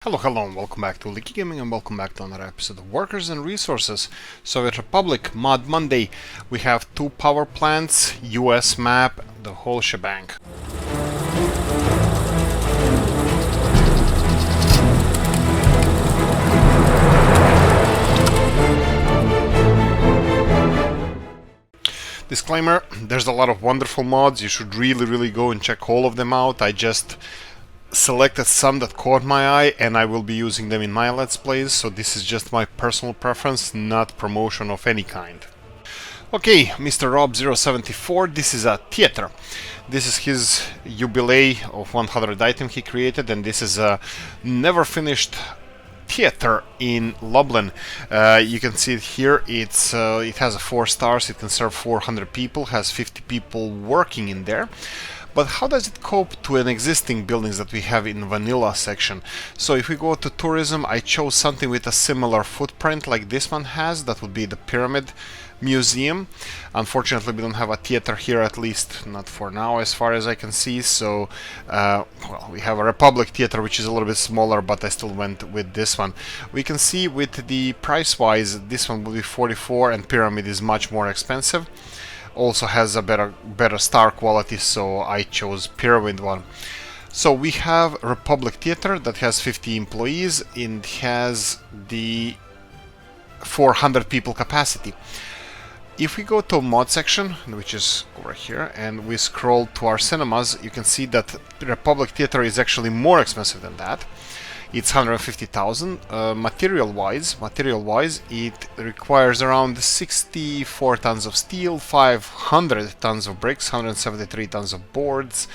Hello, and welcome back to Oolykee Gaming, and welcome back to another episode of Workers and Resources. Soviet Republic, Mod Monday. We have 2 power plants, US map, the whole shebang. Disclaimer, there's a lot of wonderful mods, you should really go and check all of them out. I just selected some that caught my eye and I will be using them in my Let's Plays, so this is just my personal preference, not promotion of any kind. Okay, Mr. Rob 074, this is a theater. This is his jubilee of 100 item he created, and this is a never finished theater in Lublin. You can see it here. It has a 4 stars, it can serve 400 people, has 50 people working in there. But how does it cope to an existing buildings that we have in vanilla section? So if we go to tourism, I chose something with a similar footprint like this one has. That would be the Pyramid Museum. Unfortunately, we don't have a theater here, at least not for now, as far as I can see. So, well, we have a Republic Theater, which is a little bit smaller, but I still went with this one. We can see with the price-wise, this one will be 44, and Pyramid is much more expensive. Also has a better star quality, so I chose Pyramid one. So we have Republic Theater that has 50 employees and has the 400 people capacity. If we go to mod section, which is over here, and we scroll to our cinemas, you can see that Republic Theater is actually more expensive than that. It's 150,000. Material-wise, it requires around 64 tons of steel, 500 tons of bricks, 173 tons of boards,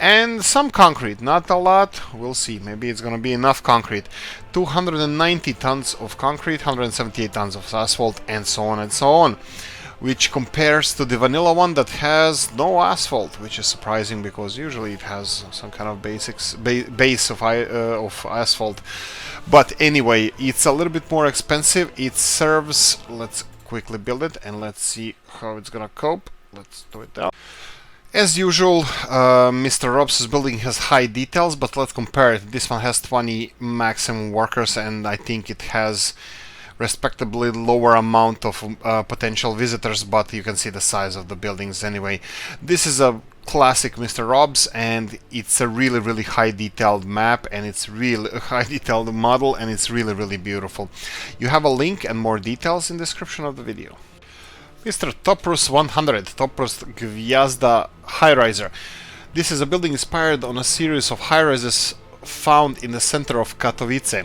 and some concrete. Not a lot. We'll see. Maybe it's gonna be enough concrete. 290 tons of concrete, 178 tons of asphalt, and so on and so on. Which compares to the vanilla one that has no asphalt, which is surprising because usually it has some kind of base of asphalt. But anyway, it's a little bit more expensive. It serves, let's quickly build it and let's see how it's gonna cope. Let's do it now. As usual, Mr. Rob's building has high details, but let's compare it. This one has 20 maximum workers, and I think it has respectably lower amount of potential visitors, but you can see the size of the buildings anyway. This is a classic Mr. Rob's, and it's a really high detailed map, and it's really a high detailed model, and it's really beautiful. You have a link and more details in the description of the video. Mr. Toprus 100, Toprus Gwiazda Highriser. This is a building inspired on a series of high-rises found in the center of Katowice.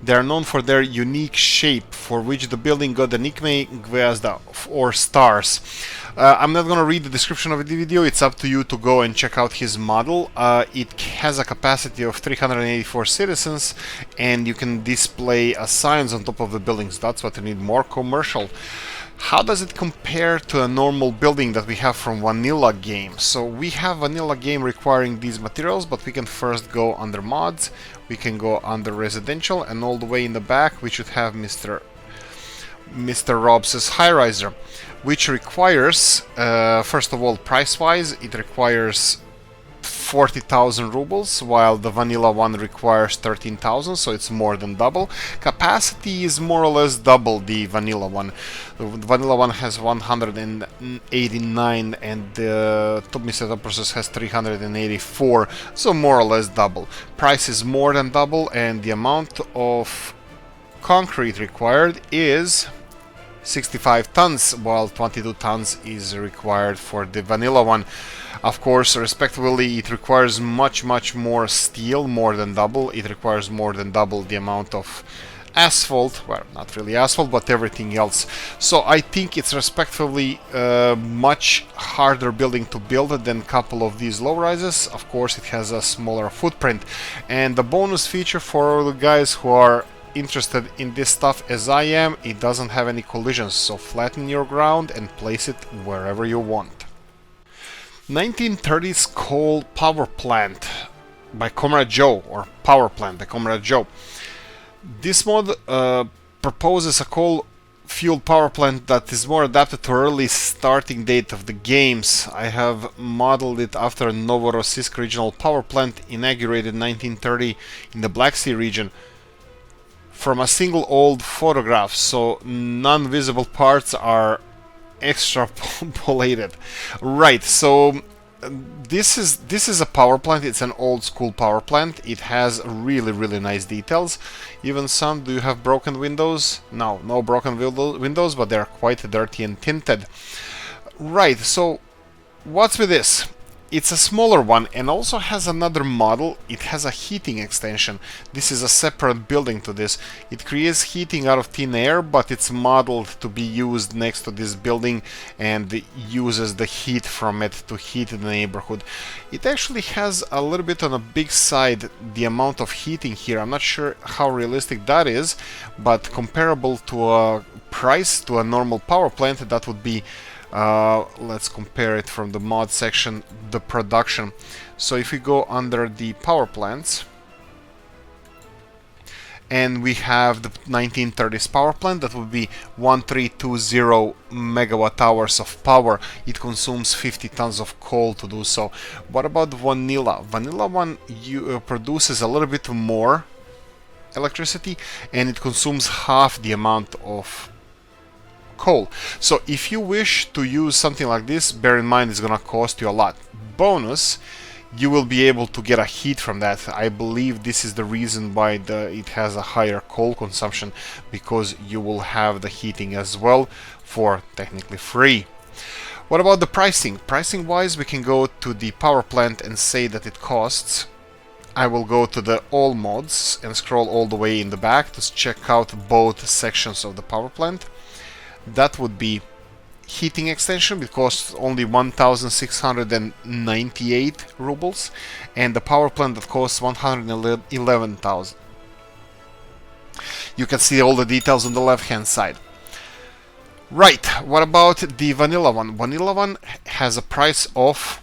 They are known for their unique shape, for which the building got the nickname Gwiazda, or stars. I'm not going to read the description of the video, it's up to you to go and check out his model. It has a capacity of 384 citizens, and you can display signs on top of the buildings. That's what you need, more commercial. How does it compare to a normal building that we have from vanilla game? So we have vanilla game requiring these materials, but we can first go under mods, we can go under residential, and all the way in the back we should have Mr. Rob's Highriser, which requires, first of all, price-wise, it requires 40,000 rubles, while the vanilla one requires 13,000, so it's more than double. Capacity is more or less double the vanilla one. The vanilla one has 189 and the Mr. Toprus has 384, so more or less double. Price is more than double, and the amount of concrete required is 65 tons, while 22 tons is required for the vanilla one. Of course, respectively, it requires much more steel, more than double. It requires more than double the amount of asphalt, well, not really asphalt, but everything else. So I think it's respectively much harder building to build than a couple of these low rises. Of course, it has a smaller footprint. And the bonus feature for the guys who are interested in this stuff as I am, it doesn't have any collisions, so flatten your ground and place it wherever you want. 1930s coal power plant by Comrade Joe, or power plant by Comrade Joe. This mod proposes a coal fueled power plant that is more adapted to early starting date of the games. I have modeled it after a Novorossiysk regional power plant inaugurated 1930 in the Black Sea region from a single old photograph, so non-visible parts are extrapolated. Right, so this is a power plant. It's an old school power plant. It has really nice details. Even some. Do you have broken windows? No broken windows, but they're quite dirty and tinted. Right, so what's with this? It's a smaller one and also has another model. It has a heating extension. This is a separate building to this. It creates heating out of thin air, but it's modeled to be used next to this building and uses the heat from it to heat the neighborhood. It actually has a little bit on a big side the amount of heating here. I'm not sure how realistic that is, but comparable to a price to a normal power plant, that would be let's compare it from the mod section, the production. So if we go under the power plants, and we have the 1930s power plant, that would be 1320 megawatt hours of power. It consumes 50 tons of coal to do so. What about vanilla? Vanilla one produces a little bit more electricity, and it consumes half the amount of coal. So if you wish to use something like this, bear in mind it's gonna cost you a lot. Bonus, you will be able to get a heat from that. I believe this is the reason why it has a higher coal consumption, because you will have the heating as well for technically free. What about the pricing? Pricing wise, we can go to the power plant and say that it costs. I will go to the all mods and scroll all the way in the back to check out both sections of the power plant. That would be heating extension. It costs only 1,698 rubles, and the power plant that costs 111,000. You can see all the details on the left hand side. Right, what about the vanilla one? Vanilla one has a price of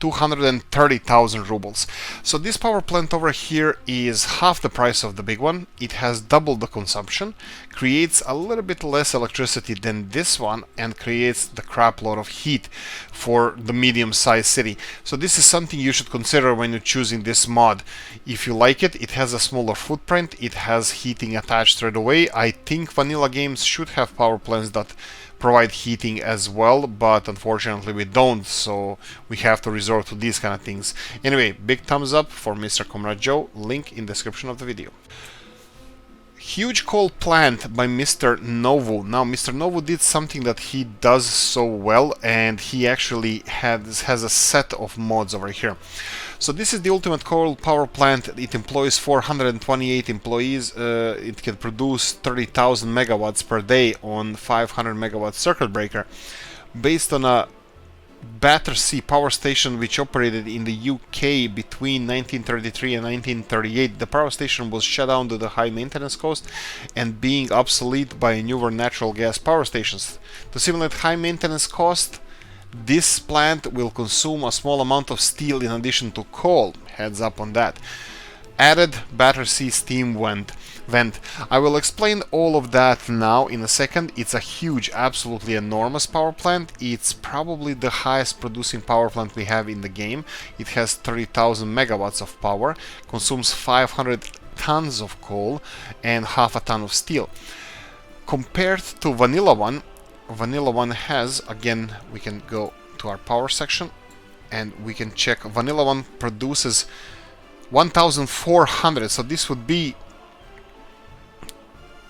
230,000 rubles. So this power plant over here is half the price of the big one. It has double the consumption, creates a little bit less electricity than this one, and creates the crap load of heat for the medium-sized city. So this is something you should consider when you're choosing this mod. If you like it, it has a smaller footprint, it has heating attached straight away. I think vanilla games should have power plants that provide heating as well, but unfortunately we don't, so we have to resort to these kind of things. Anyway, big thumbs up for Mr. Comrade Joe, link in description of the video. Huge coal plant by Mr. Novu. Now, Mr. Novu did something that he does so well, and he actually has a set of mods over here. So this is the ultimate coal power plant. It employs 428 employees. It can produce 30,000 megawatts per day on 500 megawatt circuit breaker. Based on a Battersea power station which operated in the UK between 1933 and 1938, the power station was shut down to the high maintenance cost and being obsolete by newer natural gas power stations. To simulate high maintenance cost, this plant will consume a small amount of steel in addition to coal. Heads up on that. Added Battersea steam vent. I will explain all of that now in a second. It's a huge, absolutely enormous power plant. It's probably the highest producing power plant we have in the game. It has 30,000 megawatts of power, consumes 500 tons of coal and half a ton of steel. Compared to Vanilla one has, again, we can go to our power section and we can check. Vanilla one produces 1,400, so this would be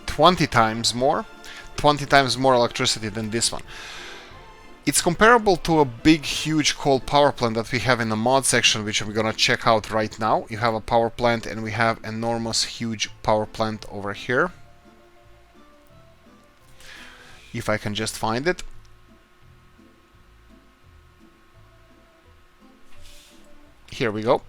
20 times more electricity than this one. It's comparable to a big, huge coal power plant that we have in the mod section, which we're gonna check out right now. You have a power plant and we have enormous, huge power plant over here. If I can just find it. Here we go.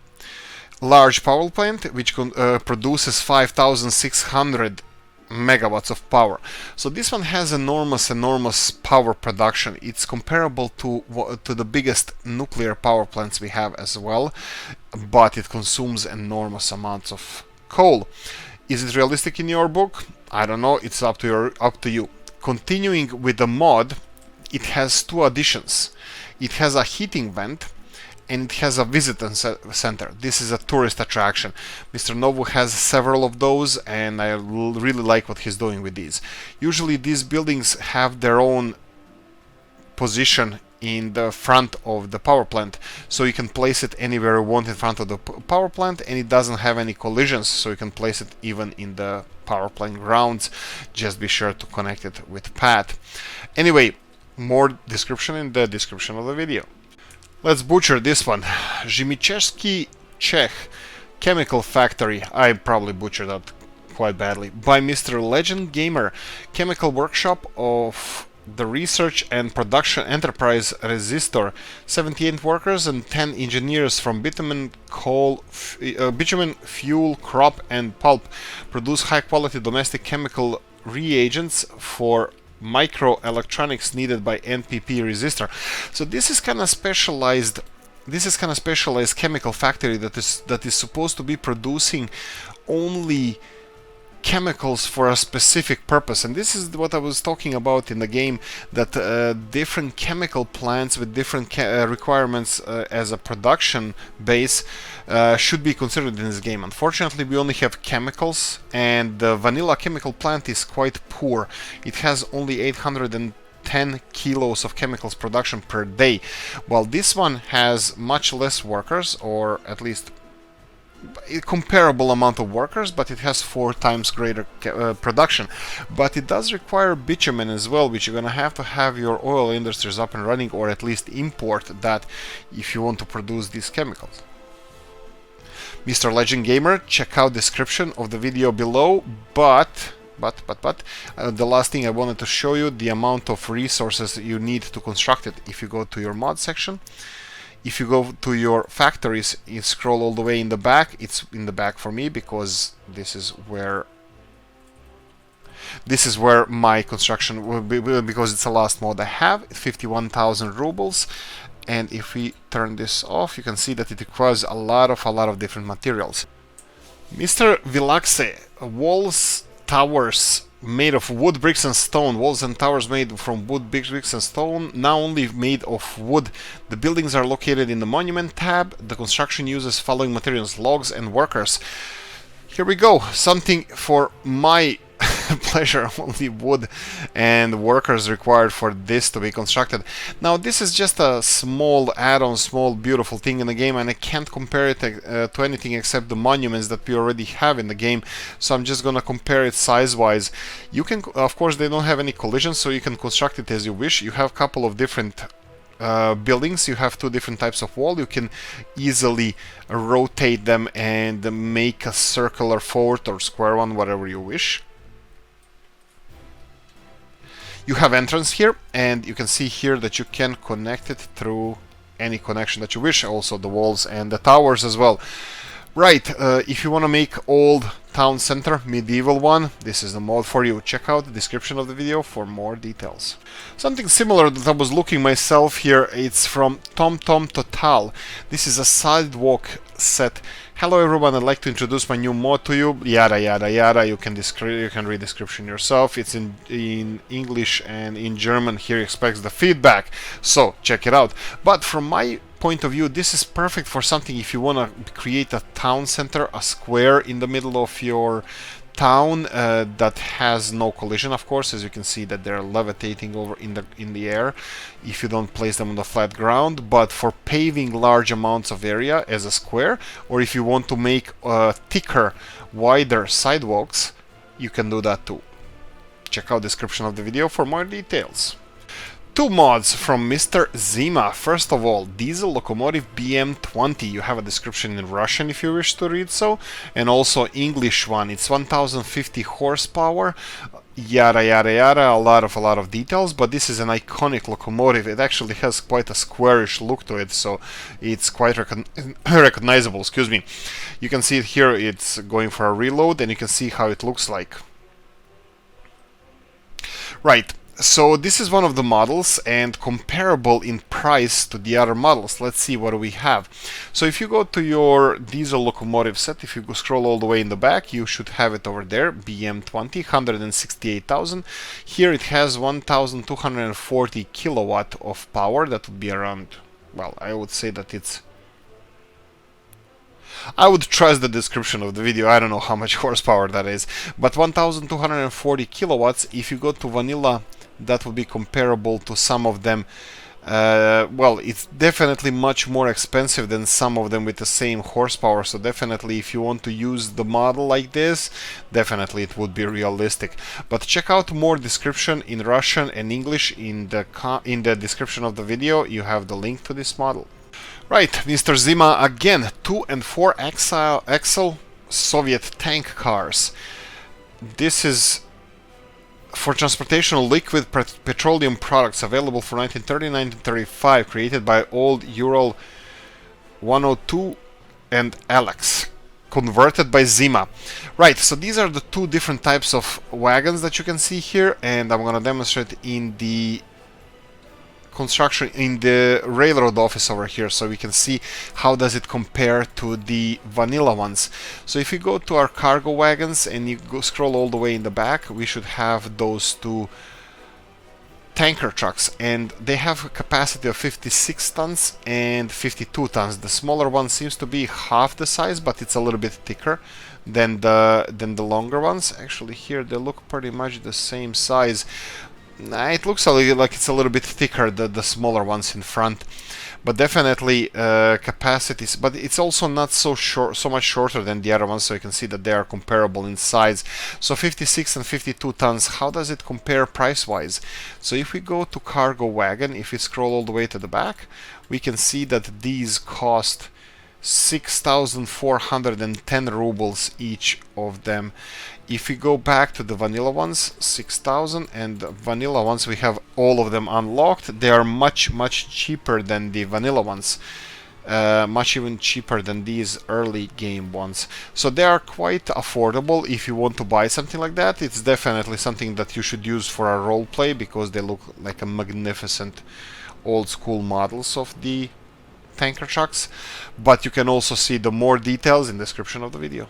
Large power plant which produces 5,600 megawatts of power. So this one has enormous power production. It's comparable to the biggest nuclear power plants we have as well, but it consumes enormous amounts of coal. Is it realistic in your book? I don't know, it's up to you. Continuing with the mod, it has two additions. It has a heating vent and it has a visitor center. This is a tourist attraction. Mr. Novu has several of those, and I really like what he's doing with these. Usually these buildings have their own position in the front of the power plant, so you can place it anywhere you want in front of the power plant, and it doesn't have any collisions, so you can place it even in the power plant grounds. Just be sure to connect it with PAT. Anyway, more description in the description of the video. Let's butcher this one. Chimicheski Czech Chemical Factory. I probably butchered that quite badly. By Mr. Legend Gamer. Chemical workshop of the research and production enterprise Resistor. 78 workers and 10 engineers from bitumen, coal, bitumen, fuel, crop and pulp produce high quality domestic chemical reagents for microelectronics needed by NPP resistor. So this is kind of specialized. This is kind of specialized chemical factory that is supposed to be producing only chemicals for a specific purpose, and this is what I was talking about in the game, that different chemical plants with different requirements as a production base should be considered in this game. Unfortunately, we only have chemicals, and the vanilla chemical plant is quite poor. It has only 810 kilos of chemicals production per day, while this one has much less workers, or at least a comparable amount of workers, but it has 4 times greater production. But it does require bitumen as well, which you're gonna have to have your oil industries up and running, or at least import that if you want to produce these chemicals. Mr. Legend Gamer, check out description of the video below, but the last thing I wanted to show you, the amount of resources that you need to construct it. If you go to your mod section, if you go to your factories, you scroll all the way in the back. It's in the back for me because this is where my construction will be, because it's the last mod I have. 51,000 rubles, and if we turn this off, you can see that it requires a lot of different materials. Mr. Villax, walls, towers made of wood, bricks and stone. Walls and towers made from wood, bricks and stone, now only made of wood. The buildings are located in the monument tab. The construction uses following materials: logs and workers. Here we go, something for my pleasure. Only wood and workers required for this to be constructed. Now this is just a small add-on, small beautiful thing in the game, and I can't compare it to anything except the monuments that we already have in the game, so I'm just gonna compare it size wise. You can, of course, they don't have any collisions, so you can construct it as you wish. You have a couple of different buildings. You have 2 different types of wall. You can easily rotate them and make a circular fort or square one, whatever you wish. You have entrance here, and you can see here that you can connect it through any connection that you wish, also the walls and the towers as well. Right, if you want to make old town center, medieval one, this is the mod for you. Check out the description of the video for more details. Something similar that I was looking myself here, it's from Tomm Total. This is a SidewalkSET. Hello everyone, I'd like to introduce my new mod to you. Yada yada yada. You can read description yourself. It's in English and in German. Here expects the feedback, so check it out. But from my point of view, this is perfect for something if you want to create a town center, a square in the middle of your town that has no collision, of course, as you can see that they're levitating over in the air if you don't place them on the flat ground. But for paving large amounts of area as a square, or if you want to make thicker, wider sidewalks, you can do that too. Check out the description of the video for more details. 2 mods from Mr. Zima. First of all, Diesel Locomotive BM20. You have a description in Russian if you wish to read so, and also English one. It's 1050 horsepower. Yada yada yada. A lot of details, but this is an iconic locomotive. It actually has quite a squarish look to it, so it's quite recognizable. Excuse me. You can see it here. It's going for a reload, and you can see how it looks like. Right. So this is one of the models and comparable in price to the other models. Let's see what we have. So if you go to your diesel locomotive set, if you go scroll all the way in the back, you should have it over there, BM20, 168,000. Here it has 1,240 kilowatt of power. That would be around, well, I would say that I would trust the description of the video. I don't know how much horsepower that is, but 1,240 kilowatts. If you go to vanilla, that would be comparable to some of them. Well, it's definitely much more expensive than some of them with the same horsepower. So definitely, if you want to use the model like this, definitely it would be realistic. But check out more description in Russian and English in the description of the video. You have the link to this model. Right, Mr. Zima again, 2 and 4 axle Soviet tank cars. This is for transportation of liquid petroleum products, available for 1930-1935, created by old Ural 102 and Alex, converted by Zima. Right, so these are the two different types of wagons that you can see here, and I'm going to demonstrate in the construction in the railroad office over here, so we can see how does it compare to the vanilla ones. So if you go to our cargo wagons and you go scroll all the way in the back, we should have those two tanker trucks, and they have a capacity of 56 tons and 52 tons. The smaller one seems to be half the size, but it's a little bit thicker than the longer ones. Actually, here they look pretty much the same size. It looks like it's a little bit thicker, the smaller ones in front, but definitely capacities. But it's also not so much shorter than the other ones, so you can see that they are comparable in size. So 56 and 52 tons. How does it compare price-wise? So if we go to cargo wagon, if we scroll all the way to the back, we can see that these cost 6,410 rubles each of them. If we go back to the vanilla ones, 6,000, and the vanilla ones, we have all of them unlocked. They are much cheaper than the vanilla ones, much even cheaper than these early game ones. So they are quite affordable if you want to buy something like that. It's definitely something that you should use for a role play, because they look like a magnificent old school models of the tanker trucks. But you can also see the more details in the description of the video.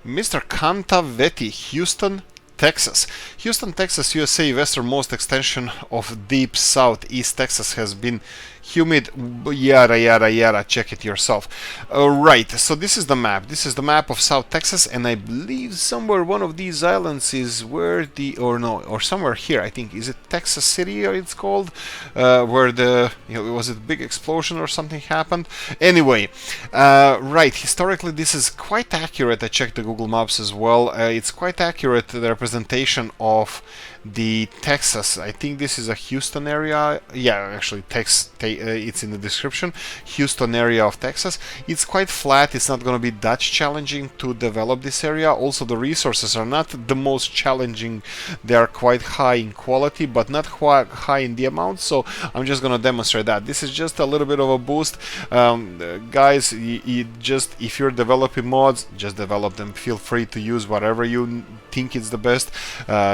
Mr. Cantavetti, Houston, Texas. Houston, Texas, USA, westernmost extension of deep southeast Texas, has been humid, yada yada yada, check it yourself. Right, so this is the map. This is the map of South Texas, and I believe somewhere one of these islands is where the, or somewhere here, I think, is it Texas City, or it's called, where the, was it big explosion or something happened? Anyway, right, historically this is quite accurate. I checked the Google Maps as well. It's quite accurate, the representation of the Texas. I think this is a Houston area. Yeah, actually, it's in the description. Houston area of Texas. It's quite flat. It's not going to be that challenging to develop this area. Also, the resources are not the most challenging. They are quite high in quality, but not quite high in the amount. So I'm just going to demonstrate that. This is just a little bit of a boost. Guys, if you're developing mods, just develop them. Feel free to use whatever you think is the best.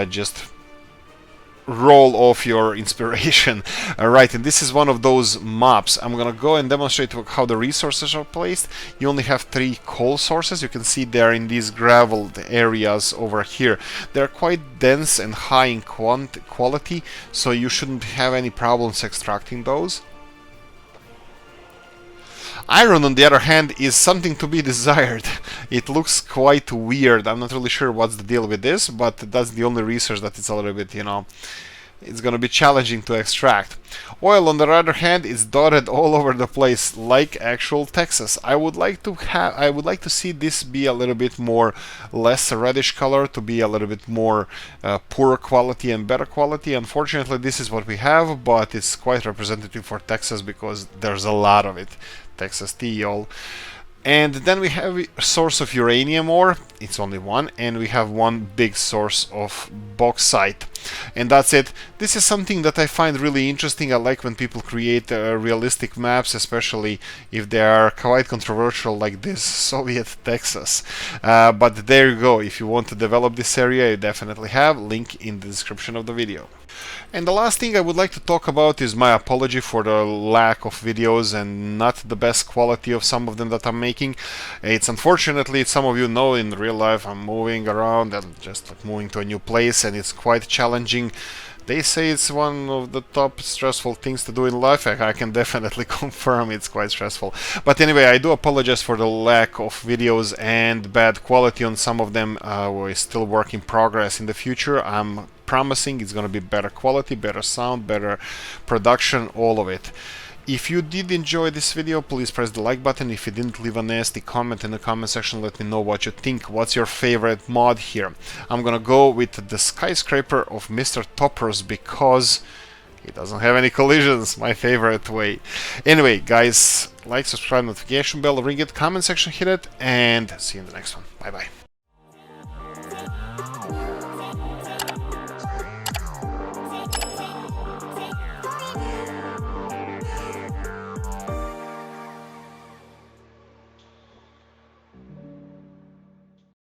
Just roll off your inspiration. Alright, and this is one of those maps. I'm gonna go and demonstrate how the resources are placed. You only have 3 coal sources. You can see they're in these graveled areas over here. They're quite dense and high in quality, so you shouldn't have any problems extracting those. Iron, on the other hand, is something to be desired. It looks quite weird. I'm not really sure what's the deal with this, but that's the only resource that it's a little bit, it's gonna be challenging to extract. Oil, on the other hand, is dotted all over the place, like actual Texas. I would like to see this be a little bit more less reddish color, to be a little bit more poorer quality and better quality. Unfortunately, this is what we have, but it's quite representative for Texas because there's a lot of it. Texas tea, y'all. And then we have a source of uranium ore. It's only one, and we have one big source of bauxite. And that's it. This is something that I find really interesting. I like when people create realistic maps, especially if they are quite controversial like this Soviet Texas. But there you go. If you want to develop this area, you definitely have. Link in the description of the video. And the last thing I would like to talk about is my apology for the lack of videos and not the best quality of some of them that I'm making. It's unfortunately, some of you know, in real life I'm moving around and just like moving to a new place, and it's quite challenging. They say it's one of the top stressful things to do in life. I can definitely confirm it's quite stressful. But anyway, I do apologize for the lack of videos and bad quality on some of them. We're still work in progress. In the future, I'm promising it's going to be better quality, better sound, better production, all of it. If you did enjoy this video, please press the like button. If you didn't, leave a nasty comment in the comment section. Let me know what you think. What's your favorite mod here? I'm gonna go with the skyscraper of Mr. Toprus because it doesn't have any collisions. My favorite way. Anyway, guys, like, subscribe, notification bell, ring it, comment section, hit it, and see you in the next one. Bye bye.